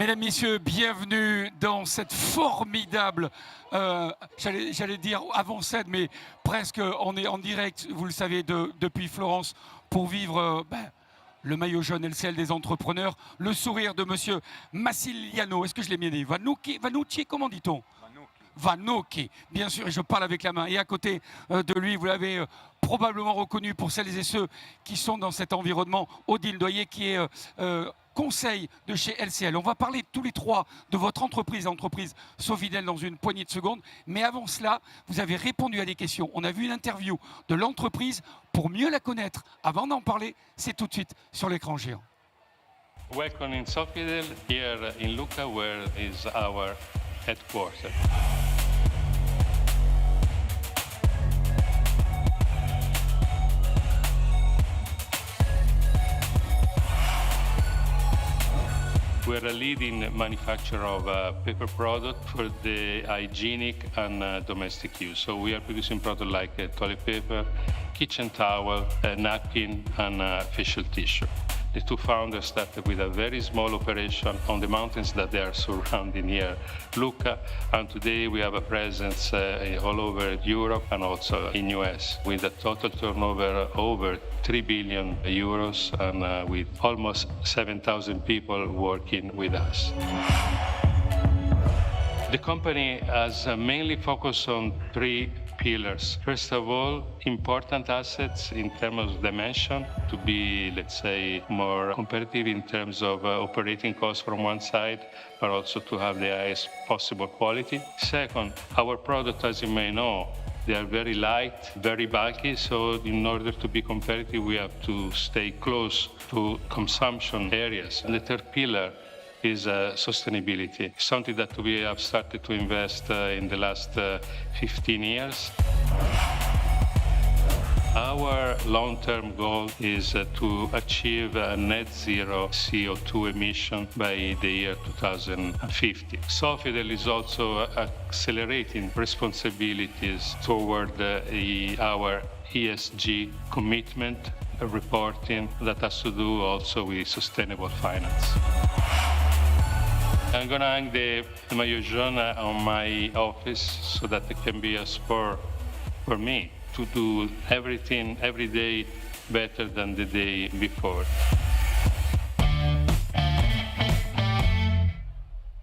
Mesdames, Messieurs, bienvenue dans cette formidable, j'allais dire avant-scène, mais presque on est en direct, vous le savez, depuis Florence pour vivre le maillot jaune LCL des entrepreneurs, le sourire de Monsieur Massiliano. Est-ce que je l'ai bien dit? Vanucci, comment dit-on? Vanocchi, bien sûr, et je parle avec la main. Et à côté de lui, vous l'avez probablement reconnu pour celles et ceux qui sont dans cet environnement, Odile Doyer, qui est conseil de chez LCL. On va parler tous les trois de votre entreprise, Sofidel, dans une poignée de secondes. Mais avant cela, vous avez répondu à des questions. On a vu une interview de l'entreprise. Pour mieux la connaître, avant d'en parler, c'est tout de suite sur l'écran géant. Welcome in Sofidel, here in Lucca, where is our headquarters. We're a leading manufacturer of paper product for the hygienic and domestic use. So we are producing products like toilet paper, kitchen towel, napkin, and facial tissue. The two founders started with a very small operation on the mountains that they are surrounding here, Lucca, and today we have a presence all over Europe and also in US, with a total turnover over 3 billion euros and with almost 7,000 people working with us. The company has mainly focused on three pillars. First of all, important assets in terms of dimension to be, let's say, more competitive in terms of operating costs from one side, but also to have the highest possible quality. Second, our product, as you may know, they are very light, very bulky, so in order to be competitive, we have to stay close to consumption areas. And the third pillar is sustainability, something that we have started to invest in the last 15 years. Our long-term goal is to achieve a net zero CO2 emission by the year 2050. Sofidel is also accelerating responsibilities toward our ESG commitment reporting that has to do also with sustainable finance. I'm going to hang the maillot jaune on my office so that it can be a spur for me to do everything every day better than the day before.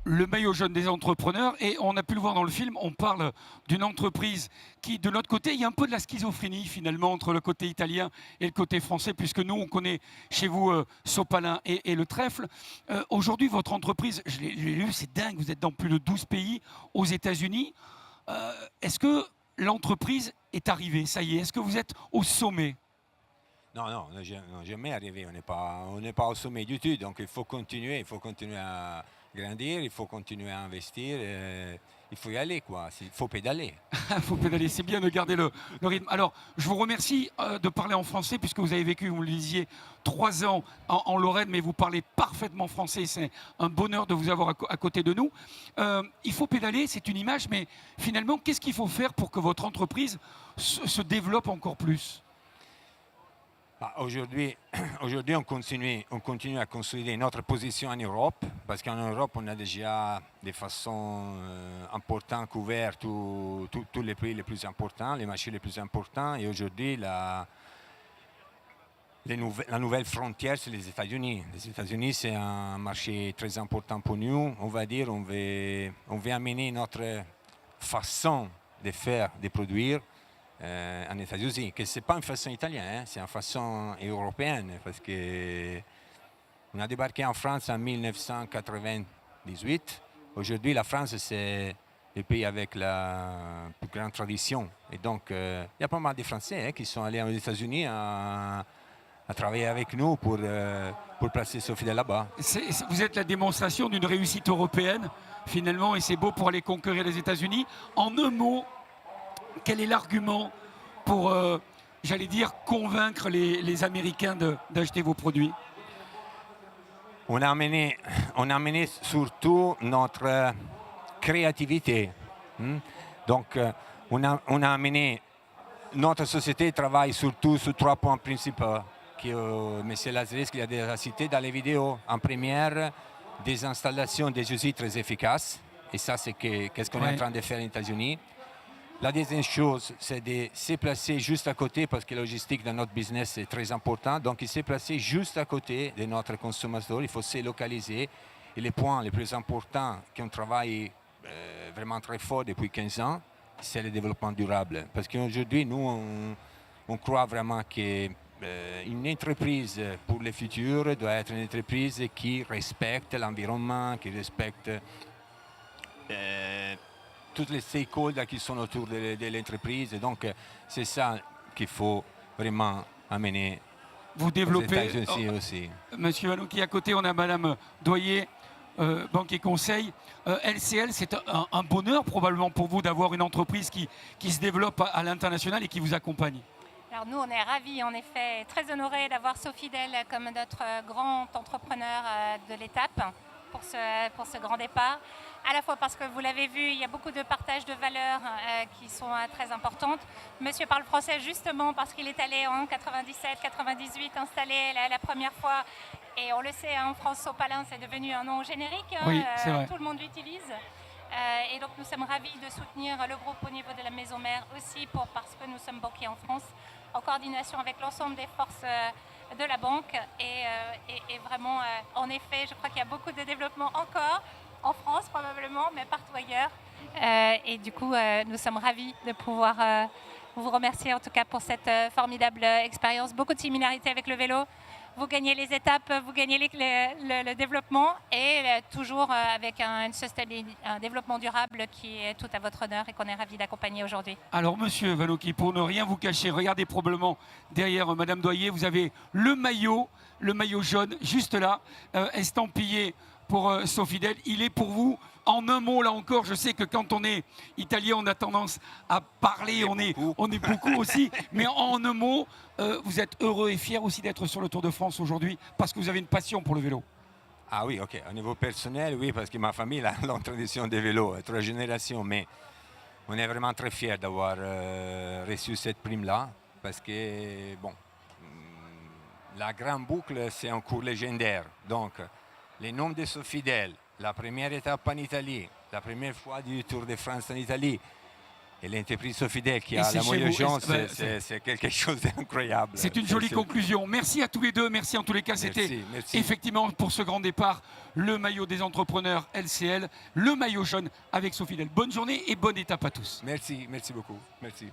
Le maillot jaune des entrepreneurs, et on a pu le voir dans le film, on parle d'une entreprise qui, de l'autre côté, il y a un peu de la schizophrénie finalement entre le côté italien et le côté français, puisque nous, on connaît chez vous Sopalin et le trèfle. Aujourd'hui, votre entreprise, je l'ai lu, c'est dingue, vous êtes dans plus de 12 pays aux États-Unis. Est-ce que l'entreprise est arrivée, ça y est, est-ce que vous êtes au sommet? Non, on n'est jamais arrivé, on n'est pas au sommet du tout, donc il faut continuer à grandir, il faut continuer à investir, il faut y aller, quoi. Il faut pédaler. Il faut pédaler, c'est bien de garder le rythme. Alors, je vous remercie de parler en français, puisque vous avez vécu, vous le disiez, 3 ans en Lorraine, mais vous parlez parfaitement français. C'est un bonheur de vous avoir à côté de nous. Il faut pédaler, c'est une image, mais finalement, qu'est-ce qu'il faut faire pour que votre entreprise se développe encore plus? Aujourd'hui, on continue à consolider notre position en Europe, parce qu'en Europe, on a déjà de façon importante couvert tous les pays les plus importants, les marchés les plus importants. Et aujourd'hui, la nouvelle frontière, c'est les États-Unis. Les États-Unis, c'est un marché très important pour nous. On va dire, on veut amener notre façon de faire, de produire, en États-Unis, que ce n'est pas une façon italienne, c'est une façon européenne, parce qu'on a débarqué en France en 1998. Aujourd'hui, la France, c'est le pays avec la plus grande tradition. Et donc, il y a pas mal de Français qui sont allés aux États-Unis à travailler avec nous pour placer Sofidel là-bas. Vous êtes la démonstration d'une réussite européenne, finalement, et c'est beau pour aller conquérir les États-Unis. En un mot, quel est l'argument pour, j'allais dire, convaincre les Américains d'acheter vos produits? On a amené surtout notre créativité. Donc, on a amené notre société travaille surtout sur 3 points principaux que M. Lazarescu a déjà cité dans les vidéos. En première, des installations, des usines très efficaces. Et ça, c'est qu'est-ce qu'on est en train de faire aux États-Unis. La deuxième chose, c'est de se placer juste à côté, parce que la logistique dans notre business est très important. Donc, il s'est placé juste à côté de notre consommateur. Il faut se localiser. Et les points les plus importants qu'on travaille vraiment très fort depuis 15 ans, c'est le développement durable. Parce qu'aujourd'hui, nous, on croit vraiment qu'une entreprise pour le futur doit être une entreprise qui respecte l'environnement, qui respecte tous les stakeholders qui sont autour de l'entreprise. Donc, c'est ça qu'il faut vraiment amener Vous développez. aux États-Unis aussi. Monsieur Vanouki, à côté, on a Madame Doyer, banque et conseil. LCL, c'est un bonheur probablement pour vous d'avoir une entreprise qui se développe à l'international et qui vous accompagne. Alors nous, on est ravis, en effet, très honorés d'avoir Sofidel comme notre grand entrepreneur de l'étape pour ce grand départ. À la fois parce que vous l'avez vu, il y a beaucoup de partage de valeurs qui sont très importantes. Monsieur parle français justement parce qu'il est allé en 97-98 installé la première fois. Et on le sait, en France, Sopalin, c'est devenu un nom générique. Oui, c'est vrai. Tout le monde l'utilise. Et donc nous sommes ravis de soutenir le groupe au niveau de la maison mère aussi parce que nous sommes banquiers en France, en coordination avec l'ensemble des forces de la banque. Et vraiment, en effet, je crois qu'il y a beaucoup de développement encore en France probablement, mais partout ailleurs. Et du coup, nous sommes ravis de pouvoir vous remercier en tout cas pour cette formidable expérience. Beaucoup de similarités avec le vélo. Vous gagnez les étapes, vous gagnez le développement et toujours avec un développement durable qui est tout à votre honneur et qu'on est ravis d'accompagner aujourd'hui. Alors, Monsieur Vanouki, pour ne rien vous cacher, regardez probablement derrière Madame Doyer, vous avez le maillot jaune, juste là, estampillé pour Sofidel. Il est pour vous. En un mot, là encore, je sais que quand on est italien, on a tendance à parler, on est beaucoup aussi. Mais en un mot, vous êtes heureux et fier aussi d'être sur le Tour de France aujourd'hui parce que vous avez une passion pour le vélo. Ah oui, ok. Au niveau personnel, oui, parce que ma famille a une tradition de vélo, 3 générations. Mais on est vraiment très fiers d'avoir reçu cette prime-là parce que, bon, la grande boucle, c'est un cours légendaire. Donc, le nom de Sofidel, la première étape en Italie, la première fois du Tour de France en Italie, et l'entreprise Sofidel qui a la moyenne chance, c'est quelque chose d'incroyable. C'est une jolie conclusion. Merci à tous les deux. Merci en tous les cas. C'était effectivement pour ce grand départ le maillot des entrepreneurs LCL, le maillot jaune avec Sofidel. Bonne journée et bonne étape à tous. Merci beaucoup. Merci.